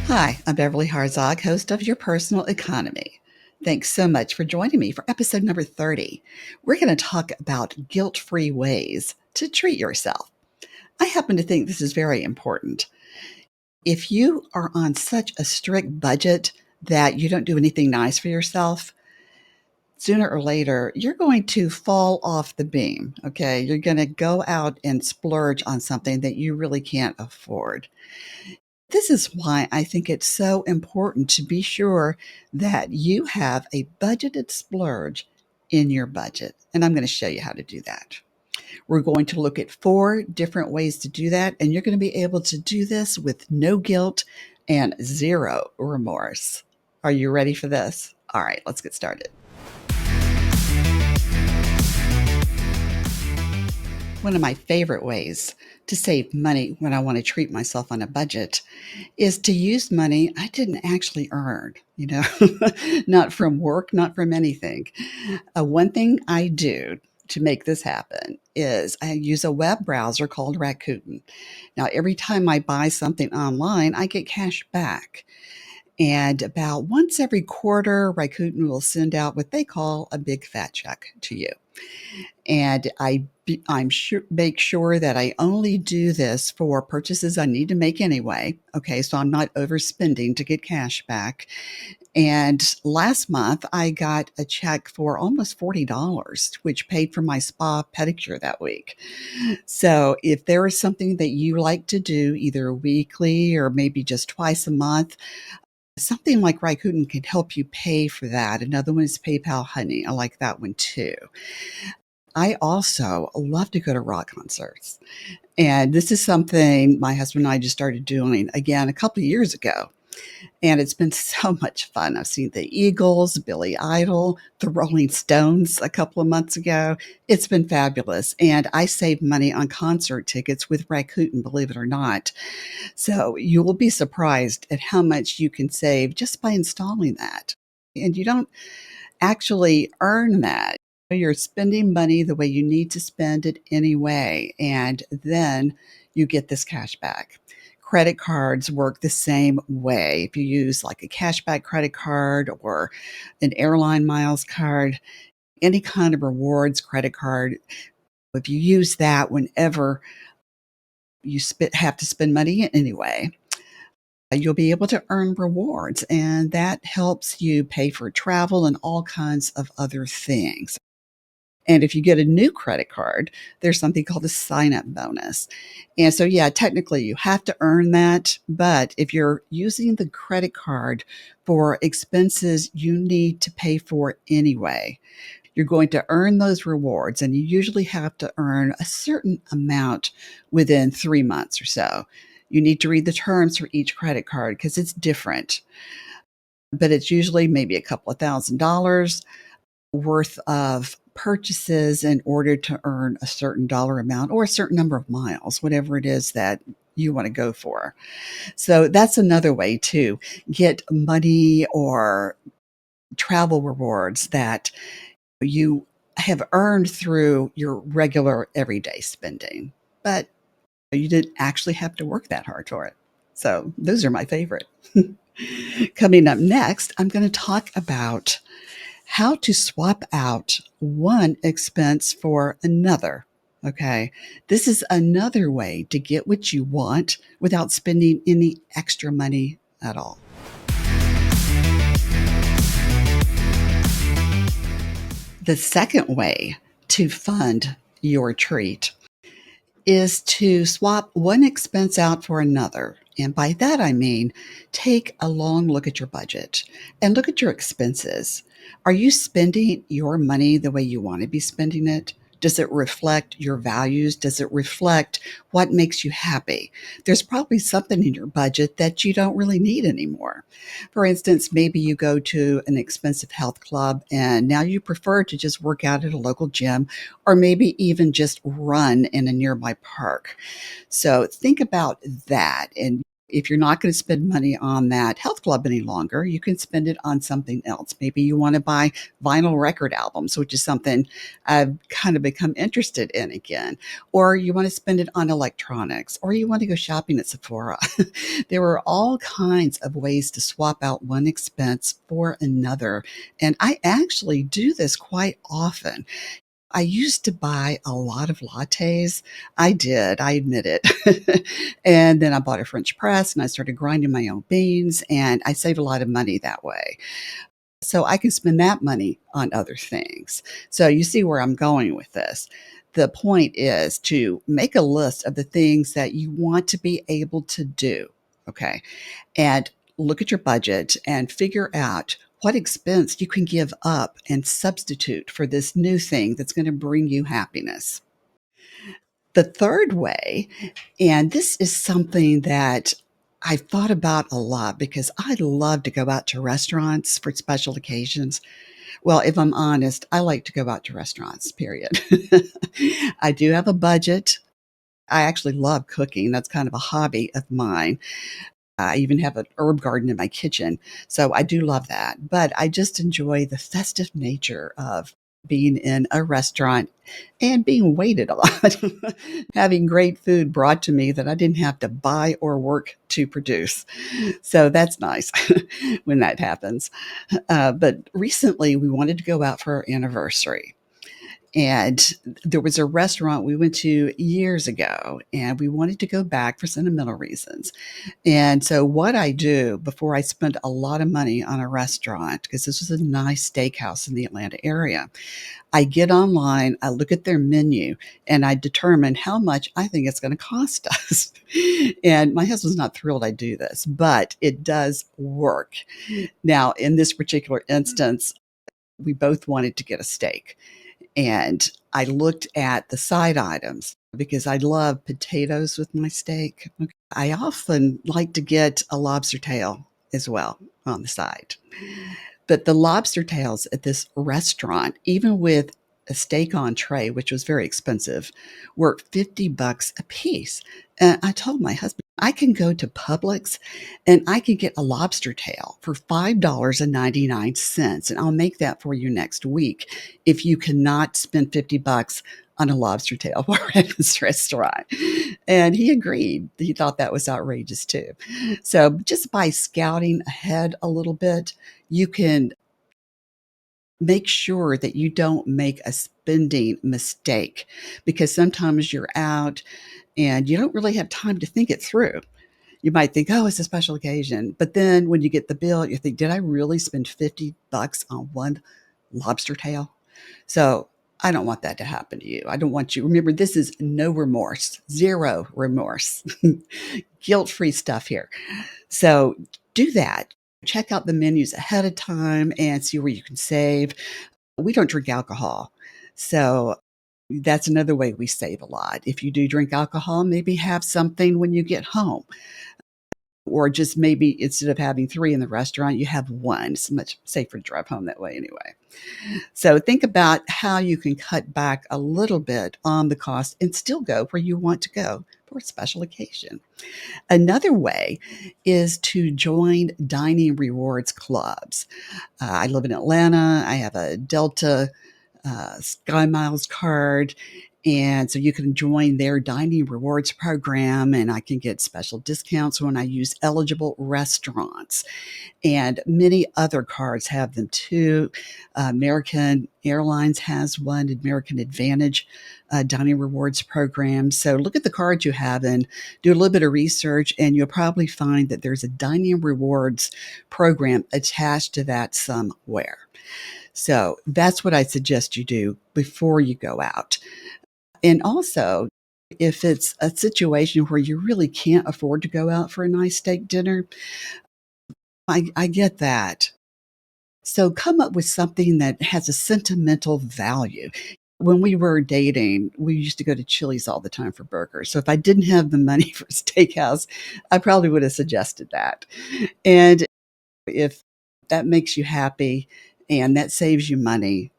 Hi, I'm Beverly Harzog, host of Your Personal Economy. Thanks so much for joining me for episode number 30. We're going to talk about guilt free ways to treat yourself. I happen to think this is very important. If you are on such a strict budget that you don't do anything nice for yourself, sooner or later, you're going to fall off the beam. Okay. You're going to go out and splurge on something that you really can't afford. This is why I think it's so important to be sure that you have a budgeted splurge in your budget. And I'm going to show you how to do that. We're going to look at 4 different ways to do that, and you're going to be able to do this with no guilt and zero remorse. Are you ready for this? All right, let's get started. One of my favorite ways to save money when I want to treat myself on a budget is to use money I didn't actually earn, not from work, not from anything. One thing I do to make this happen is I use a web browser called Rakuten. Now, every time I buy something online, I get cash back. And about once every quarter, Rakuten will send out what they call a big fat check to you. And I'm sure make sure that I only do this for purchases I need to make anyway. Okay, so I'm not overspending to get cash back. And last month, I got a check for almost $40, which paid for my spa pedicure that week. So if there is something that you like to do, either weekly or maybe just twice a month, something like Rakuten can help you pay for that. Another one is PayPal Honey. I like that one too. I also love to go to rock concerts. And this is something my husband and I just started doing again a couple of years ago. And it's been so much fun. I've seen the Eagles, Billy Idol, the Rolling Stones a couple of months ago. It's been fabulous. And I saved money on concert tickets with Rakuten, believe it or not. So you will be surprised at how much you can save just by installing that. And you don't actually earn that. You're spending money the way you need to spend it anyway, and then you get this cash back. Credit cards work the same way. If you use like a cashback credit card or an airline miles card, any kind of rewards credit card, if you use that whenever have to spend money anyway, you'll be able to earn rewards, and that helps you pay for travel and all kinds of other things. And if you get a new credit card, there's something called a sign up bonus. And so, yeah, technically you have to earn that. But if you're using the credit card for expenses you need to pay for anyway, you're going to earn those rewards. And you usually have to earn a certain amount within 3 months or so. You need to read the terms for each credit card because it's different, but it's usually maybe a couple of $1,000 worth of purchases in order to earn a certain dollar amount or a certain number of miles, whatever it is that you want to go for. So that's another way to get money or travel rewards that you have earned through your regular everyday spending, but you didn't actually have to work that hard for it. So those are my favorite. Coming up next, I'm going to talk about how to swap out one expense for another. Okay. This is another way to get what you want without spending any extra money at all. The second way to fund your treat is to swap one expense out for another. And by that, I mean take a long look at your budget and look at your expenses. Are you spending your money the way you want to be spending it? Does it reflect your values? Does it reflect what makes you happy? There's probably something in your budget that you don't really need anymore. For instance, maybe you go to an expensive health club and now you prefer to just work out at a local gym or maybe even just run in a nearby park. So think about that and If you're not gonna spend money on that health club any longer, you can spend it on something else. Maybe you wanna buy vinyl record albums, which is something I've kind of become interested in again, or you wanna spend it on electronics, or you want to go shopping at Sephora. There are all kinds of ways to swap out one expense for another, and I actually do this quite often. I used to buy a lot of lattes. I did, I admit it. And then I bought a French press and I started grinding my own beans, and I saved a lot of money that way. So I can spend that money on other things. So you see where I'm going with this. The point is to make a list of the things that you want to be able to do, okay? And look at your budget and figure out what expense you can give up and substitute for this new thing that's going to bring you happiness. The third way, and this is something that I've thought about a lot because I love to go out to restaurants for special occasions. Well, if I'm honest, I like to go out to restaurants, period. I do have a budget. I actually love cooking. That's kind of a hobby of mine. I even have an herb garden in my kitchen, so I do love that, but I just enjoy the festive nature of being in a restaurant and being waited on, having great food brought to me that I didn't have to buy or work to produce. So that's nice when that happens. But recently, we wanted to go out for our anniversary. And there was a restaurant we went to years ago, and we wanted to go back for sentimental reasons. And so what I do before I spend a lot of money on a restaurant, because this was a nice steakhouse in the Atlanta area, I get online, I look at their menu, and I determine how much I think it's going to cost us. And my husband's not thrilled I do this, but it does work. Now, in this particular instance, we both wanted to get a steak. And I looked at the side items because I love potatoes with my steak. I often like to get a lobster tail as well on the side. But the lobster tails at this restaurant, even with a steak entree, which was very expensive, were $50 a piece. And I told my husband, I can go to Publix and I can get a lobster tail for $5.99, and I'll make that for you next week if you cannot spend $50 on a lobster tail for at this restaurant. And he agreed. He thought that was outrageous too. So just by scouting ahead a little bit, you can make sure that you don't make a spending mistake, because sometimes you're out and you don't really have time to think it through. You might think, oh, it's a special occasion. But then when you get the bill, you think, did I really spend $50 on one lobster tail? So I don't want that to happen to you. I don't want you. Remember, this is no remorse, zero remorse, guilt free stuff here. So do that. Check out the menus ahead of time and see where you can save. We don't drink alcohol. So that's another way we save a lot. If you do drink alcohol, maybe have something when you get home, or just maybe instead of having three in the restaurant, you have one. It's much safer to drive home that way anyway. So think about how you can cut back a little bit on the cost and still go where you want to go for a special occasion. Another way is to join dining rewards clubs. I live in Atlanta. I have a Delta Sky Miles card. And so you can join their dining rewards program, and I can get special discounts when I use eligible restaurants. And many other cards have them too. American Airlines has one, American Advantage dining rewards program. So look at the cards you have and do a little bit of research, and you'll probably find that there's a dining rewards program attached to that somewhere. So that's what I suggest you do before you go out. And also, if it's a situation where you really can't afford to go out for a nice steak dinner, I get that. So come up with something that has a sentimental value. When we were dating, we used to go to Chili's all the time for burgers. So if I didn't have the money for a steakhouse, I probably would have suggested that. And if that makes you happy and that saves you money,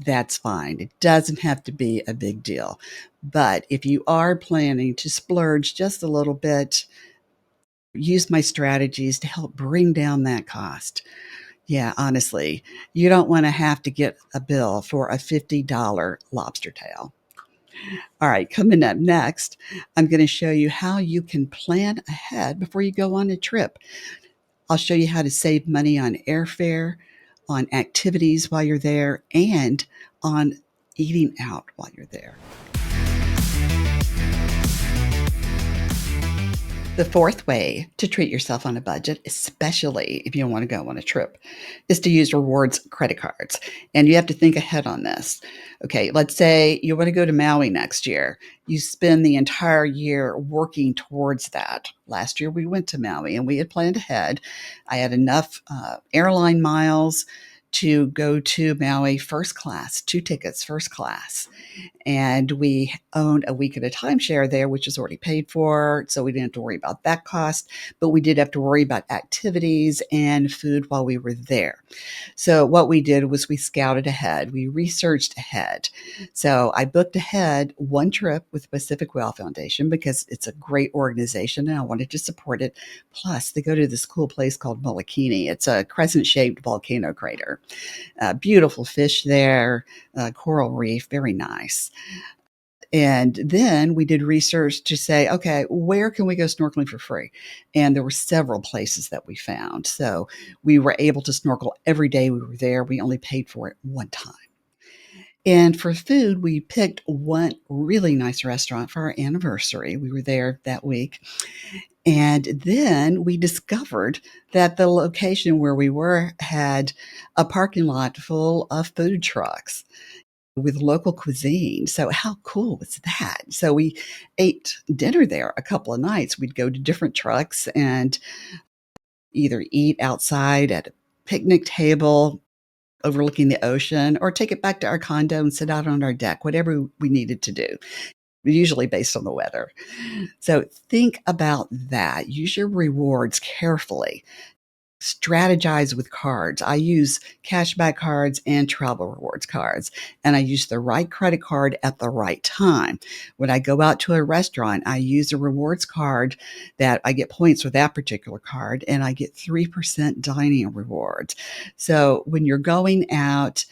that's fine. It doesn't have to be a big deal. But if you are planning to splurge just a little bit, use my strategies to help bring down that cost. Yeah, honestly, you don't want to have to get a bill for a $50 lobster tail. All right, coming up next, I'm going to show you how you can plan ahead before you go on a trip. I'll show you how to save money on airfare, on activities while you're there, and on eating out while you're there. The fourth way to treat yourself on a budget, especially if you want to go on a trip, is to use rewards credit cards. And you have to think ahead on this. Okay, let's say you want to go to Maui next year. You spend the entire year working towards that. Last year we went to Maui and we had planned ahead. I had enough airline miles to go to Maui first class, 2 tickets first class. And we owned a week at a timeshare there, which is already paid for. So we didn't have to worry about that cost, but we did have to worry about activities and food while we were there. So what we did was we scouted ahead. We researched ahead. So I booked ahead one trip with Pacific Whale Foundation because it's a great organization and I wanted to support it. Plus, they go to this cool place called Molokini. It's a crescent-shaped volcano crater. Beautiful fish there, coral reef, very nice. And then we did research to say, okay, where can we go snorkeling for free? And there were several places that we found. So we were able to snorkel every day we were there. We only paid for it one time. And for food, we picked one really nice restaurant for our anniversary. We were there that week. And then we discovered that the location where we were had a parking lot full of food trucks with local cuisine. So how cool was that? So we ate dinner there a couple of nights. We'd go to different trucks and either eat outside at a picnic table overlooking the ocean or take it back to our condo and sit out on our deck, whatever we needed to do, usually based on the weather. So think about that. Use your rewards carefully. Strategize with cards. I use cashback cards and travel rewards cards, and I use the right credit card at the right time. When I go out to a restaurant, I use a rewards card that I get points with that particular card, and I get 3% dining rewards. So when you're going out,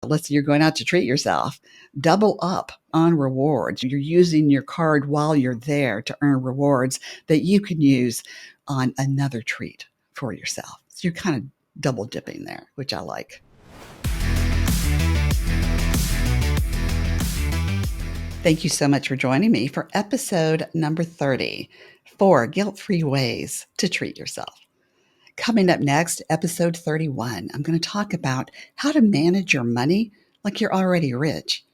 let's say you're going out to treat yourself, double up on rewards. You're using your card while you're there to earn rewards that you can use on another treat for yourself. So you're kind of double dipping there, which I like. Thank you so much for joining me for episode number 30, 4 guilt-free ways to treat yourself. Coming up next, episode 31, I'm going to talk about how to manage your money like you're already rich.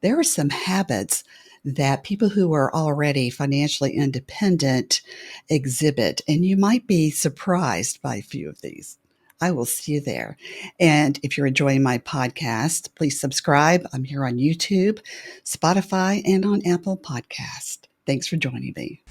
There are some habits that people who are already financially independent exhibit, and you might be surprised by a few of these. I will see you there. And if you're enjoying my podcast, please subscribe. I'm here on YouTube, Spotify, and on Apple Podcast. Thanks for joining me.